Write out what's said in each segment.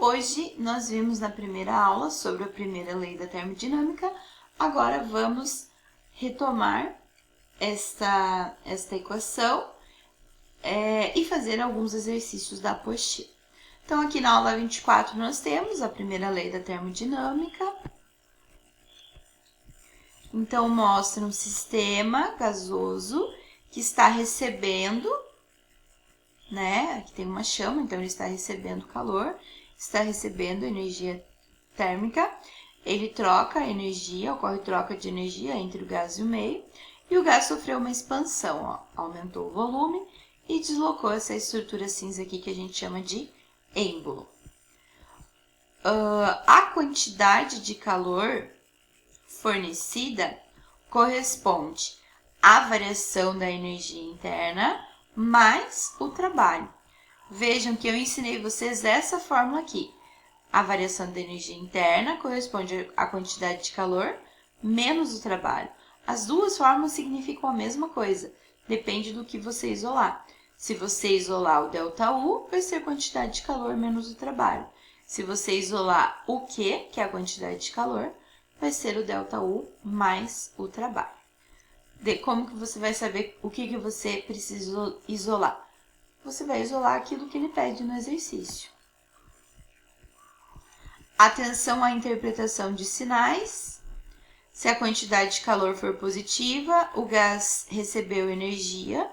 Hoje nós vimos na primeira aula sobre a primeira lei da termodinâmica. Agora vamos retomar esta equação e fazer alguns exercícios da apostila. Então, aqui na aula 24 nós temos a primeira lei da termodinâmica. Então, mostra um sistema gasoso que está recebendo, aqui tem uma chama, então ele está recebendo calor, está recebendo energia térmica, ele troca energia, ocorre troca de energia entre o gás e o meio, e o gás sofreu uma expansão, aumentou o volume e deslocou essa estrutura cinza aqui que a gente chama de êmbolo. A quantidade de calor fornecida corresponde à variação da energia interna mais o trabalho. Vejam que eu ensinei vocês essa fórmula aqui. A variação da energia interna corresponde à quantidade de calor menos o trabalho. As duas fórmulas significam a mesma coisa, depende do que você isolar. Se você isolar o ΔU, vai ser a quantidade de calor menos o trabalho. Se você isolar o Q, que é a quantidade de calor, vai ser o ΔU mais o trabalho. Como que você vai saber o que você precisa isolar? Você vai isolar aquilo que ele pede no exercício. Atenção à interpretação de sinais. Se a quantidade de calor for positiva, o gás recebeu energia.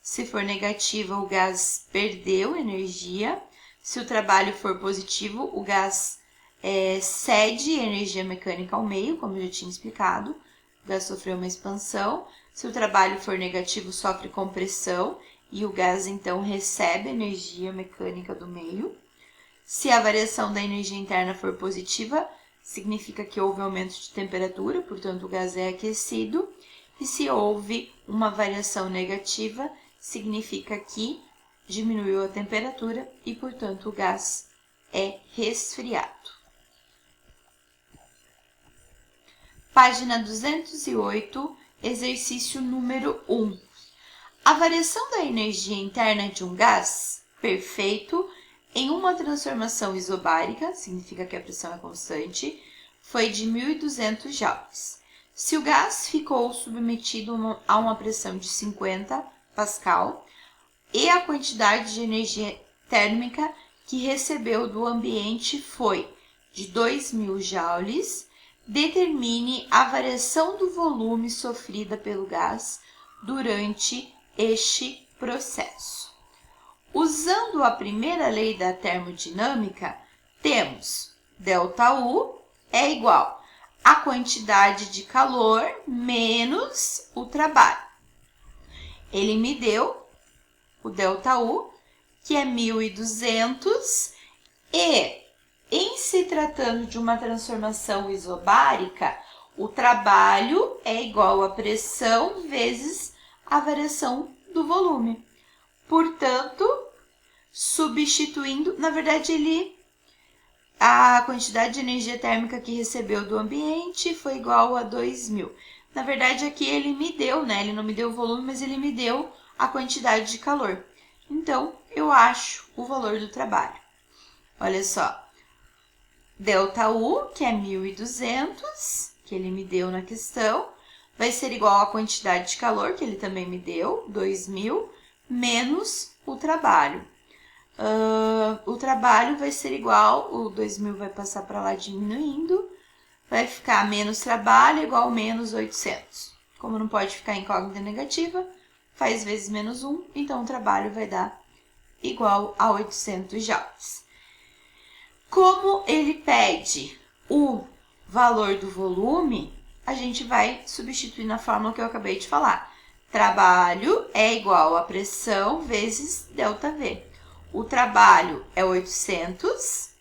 Se for negativa, o gás perdeu energia. Se o trabalho for positivo, o gás cede energia mecânica ao meio, como eu já tinha explicado. O gás sofreu uma expansão. Se o trabalho for negativo, sofre compressão e o gás, então, recebe energia mecânica do meio. Se a variação da energia interna for positiva, significa que houve aumento de temperatura, portanto, o gás é aquecido. E se houve uma variação negativa, significa que diminuiu a temperatura e, portanto, o gás é resfriado. Página 208, exercício número 1. A variação da energia interna de um gás perfeito em uma transformação isobárica, significa que a pressão é constante, foi de 1.200 joules. Se o gás ficou submetido a uma pressão de 50 pascal e a quantidade de energia térmica que recebeu do ambiente foi de 2.000 joules, determine a variação do volume sofrida pelo gás durante este processo. Usando a primeira lei da termodinâmica, temos ΔU é igual à quantidade de calor menos o trabalho. Ele me deu o ΔU, que é 1.200, e em se tratando de uma transformação isobárica, o trabalho é igual à pressão vezes a variação do volume. Portanto, substituindo, na verdade, a quantidade de energia térmica que recebeu do ambiente foi igual a 2.000. Na verdade, aqui ele me deu, ele não me deu o volume, mas ele me deu a quantidade de calor. Então, eu acho o valor do trabalho. Olha só, ΔU, que é 1.200, que ele me deu na questão, vai ser igual à quantidade de calor, que ele também me deu, 2.000, menos o trabalho. O trabalho vai ser igual, o 2.000 vai passar para lá diminuindo, vai ficar menos trabalho igual a menos 800. Como não pode ficar incógnita negativa, faz vezes menos 1, então o trabalho vai dar igual a 800 joules. Como ele pede o valor do volume, a gente vai substituir na fórmula que eu acabei de falar. Trabalho é igual a pressão vezes ΔV. O trabalho é 800,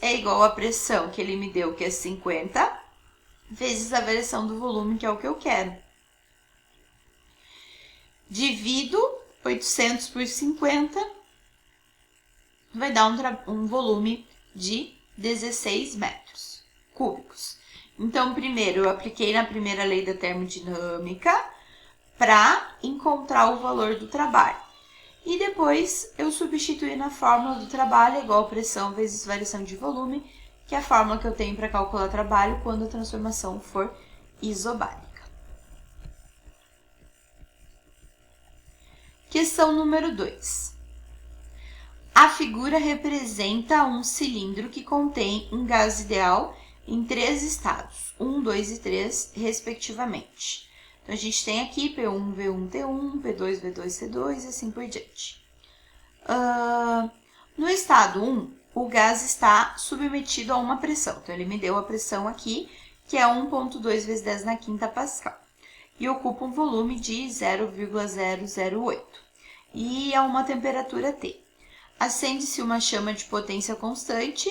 é igual a pressão que ele me deu, que é 50, vezes a variação do volume, que é o que eu quero. Divido 800 por 50, vai dar um volume de 16 metros cúbicos. Então, primeiro, eu apliquei na primeira lei da termodinâmica para encontrar o valor do trabalho. E depois eu substituí na fórmula do trabalho igual a pressão vezes variação de volume, que é a fórmula que eu tenho para calcular trabalho quando a transformação for isobárica. Questão número 2. A figura representa um cilindro que contém um gás ideal em 3 estados, 1, 2 e 3, respectivamente. Então, a gente tem aqui P1, V1, T1, P2, V2, C2 e assim por diante. No estado 1, o gás está submetido a uma pressão. Então, ele me deu a pressão aqui, que é 1,2 vezes 10 na quinta Pascal. E ocupa um volume de 0,008. E a uma temperatura T. Acende-se uma chama de potência constante,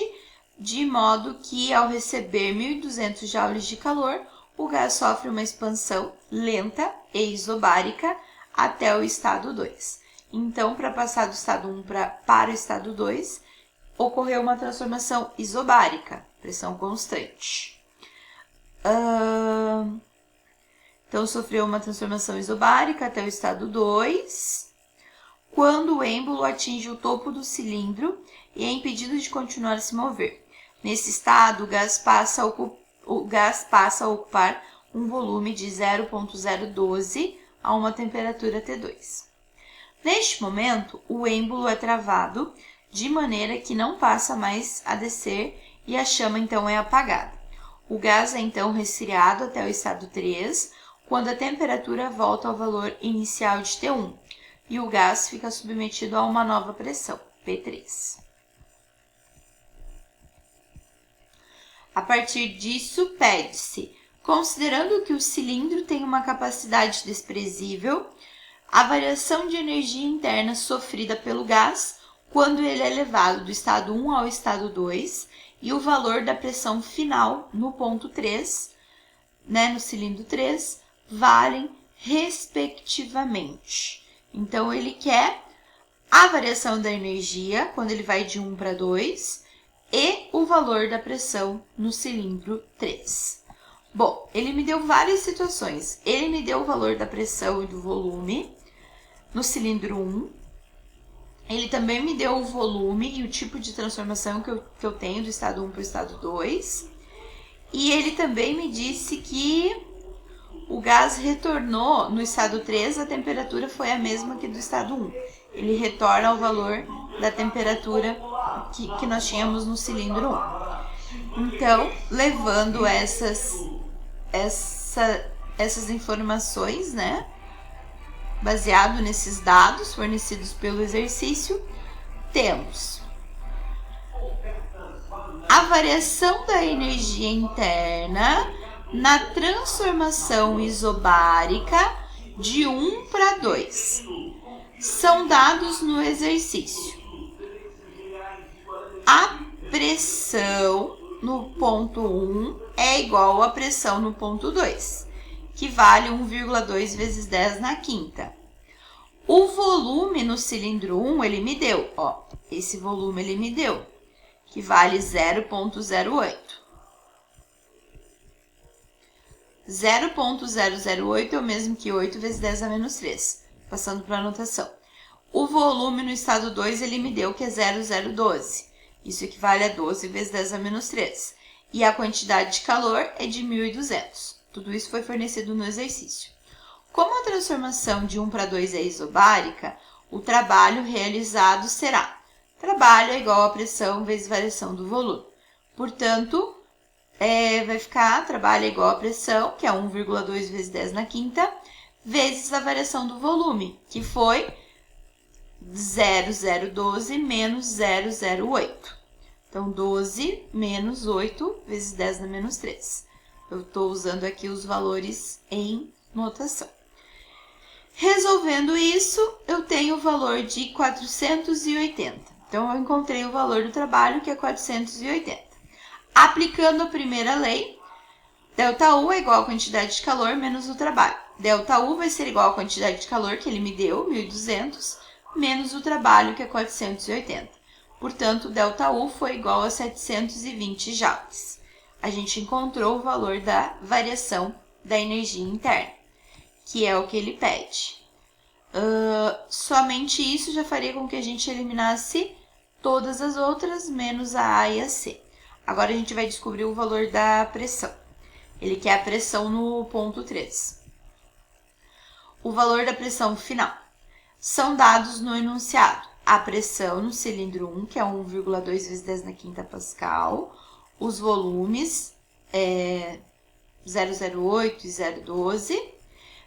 de modo que, ao receber 1.200 joules de calor, o gás sofre uma expansão lenta e isobárica até o estado 2. Então, para passar do estado 1 para o estado 2, ocorreu uma transformação isobárica, pressão constante. Então, sofreu uma transformação isobárica até o estado 2, quando o êmbolo atinge o topo do cilindro e é impedido de continuar a se mover. Nesse estado, o gás passa a ocupar um volume de 0,012 a uma temperatura T2. Neste momento, o êmbolo é travado de maneira que não passa mais a descer e a chama então é apagada. O gás é então resfriado até o estado 3, quando a temperatura volta ao valor inicial de T1 e o gás fica submetido a uma nova pressão, P3. A partir disso, pede-se, considerando que o cilindro tem uma capacidade desprezível, a variação de energia interna sofrida pelo gás quando ele é levado do estado 1 ao estado 2 e o valor da pressão final no ponto 3, no cilindro 3, valem respectivamente. Então, ele quer a variação da energia quando ele vai de 1 para 2 e o valor da pressão no cilindro 3. Bom, ele me deu várias situações. Ele me deu o valor da pressão e do volume no cilindro 1. Ele também me deu o volume e o tipo de transformação que eu tenho do estado 1 para o estado 2. E ele também me disse que o gás retornou no estado 3, a temperatura foi a mesma que do estado 1. Ele retorna ao valor da temperatura que nós tínhamos no cilindro 1. Então, levando essas informações, baseado nesses dados fornecidos pelo exercício, temos a variação da energia interna na transformação isobárica de 1 para 2. São dados no exercício. A pressão no ponto 1 é igual à pressão no ponto 2, que vale 1,2 vezes 10 na quinta. O volume no cilindro 1, ele me deu, esse volume ele me deu, que vale 0,008. 0,008 é o mesmo que 8 vezes 10 a menos 3, passando para a anotação. O volume no estado 2, ele me deu que é 0,012. Isso equivale a 12 vezes 10 a menos 3. E a quantidade de calor é de 1.200. Tudo isso foi fornecido no exercício. Como a transformação de 1 para 2 é isobárica, o trabalho realizado será trabalho é igual a pressão vezes variação do volume. Portanto, vai ficar trabalho é igual a pressão, que é 1,2 vezes 10 na quinta, vezes a variação do volume, que foi 0,012 menos 0,08. Então, 12 menos 8 vezes 10 na menos 3. Eu estou usando aqui os valores em notação. Resolvendo isso, eu tenho o valor de 480. Então, eu encontrei o valor do trabalho, que é 480. Aplicando a primeira lei, ΔU é igual à quantidade de calor menos o trabalho. ΔU vai ser igual à quantidade de calor que ele me deu, 1.200, menos o trabalho, que é 480. Portanto, ΔU foi igual a 720 joules. A gente encontrou o valor da variação da energia interna, que é o que ele pede. somente isso já faria com que a gente eliminasse todas as outras, menos a A e a C. Agora a gente vai descobrir o valor da pressão. Ele quer a pressão no ponto 3. O valor da pressão final. São dados no enunciado a pressão no cilindro 1, que é 1,2 vezes 10 na quinta Pascal, os volumes 008 e 012,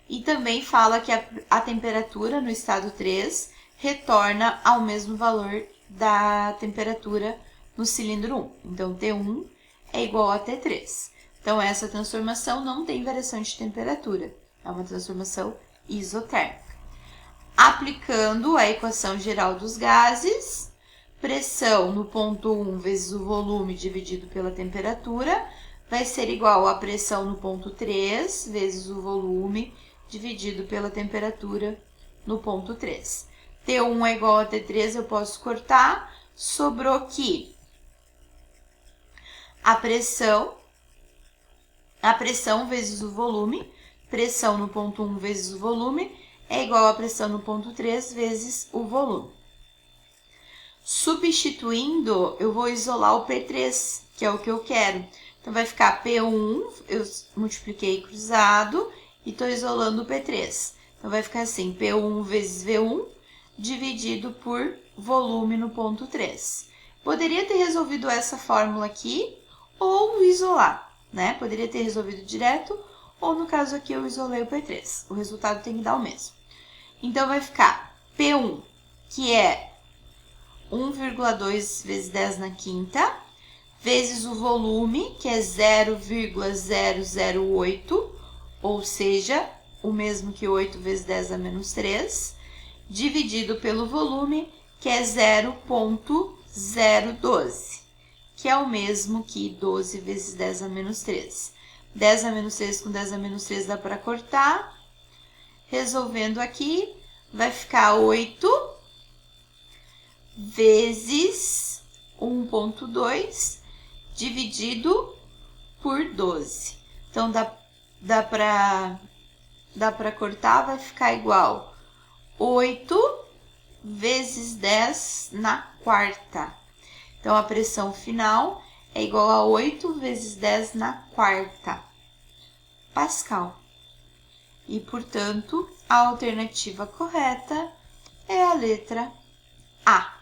e também fala que a temperatura no estado 3 retorna ao mesmo valor da temperatura no cilindro 1. Então, T1 é igual a T3. Então, essa transformação não tem variação de temperatura, é uma transformação isotérmica. Aplicando a equação geral dos gases, pressão no ponto 1 vezes o volume dividido pela temperatura vai ser igual a pressão no ponto 3 vezes o volume dividido pela temperatura no ponto 3. T1 é igual a T3, eu posso cortar, sobrou aqui a pressão vezes o volume, pressão no ponto 1 vezes o volume, é igual a pressão no ponto 3 vezes o volume. Substituindo, eu vou isolar o P3, que é o que eu quero. Então, vai ficar P1, eu multipliquei cruzado e estou isolando o P3. Então, vai ficar assim, P1 vezes V1 dividido por volume no ponto 3. Poderia ter resolvido essa fórmula aqui ou isolar, né? Poderia ter resolvido direto ou, no caso aqui, eu isolei o P3. O resultado tem que dar o mesmo. Então, vai ficar P1, que é 1,2 vezes 10 na quinta, vezes o volume, que é 0,008, ou seja, o mesmo que 8 vezes 10 a menos 3, dividido pelo volume, que é 0,012, que é o mesmo que 12 vezes 10 a menos 3. 10 a menos 3 com 10 a menos 3 dá para cortar. Resolvendo aqui, vai ficar 8 vezes 1,2 dividido por 12. Então, dá para cortar, vai ficar igual 8 vezes 10 na quarta. Então, a pressão final é igual a 8 vezes 10 na quarta Pascal. E, portanto, a alternativa correta é a letra A.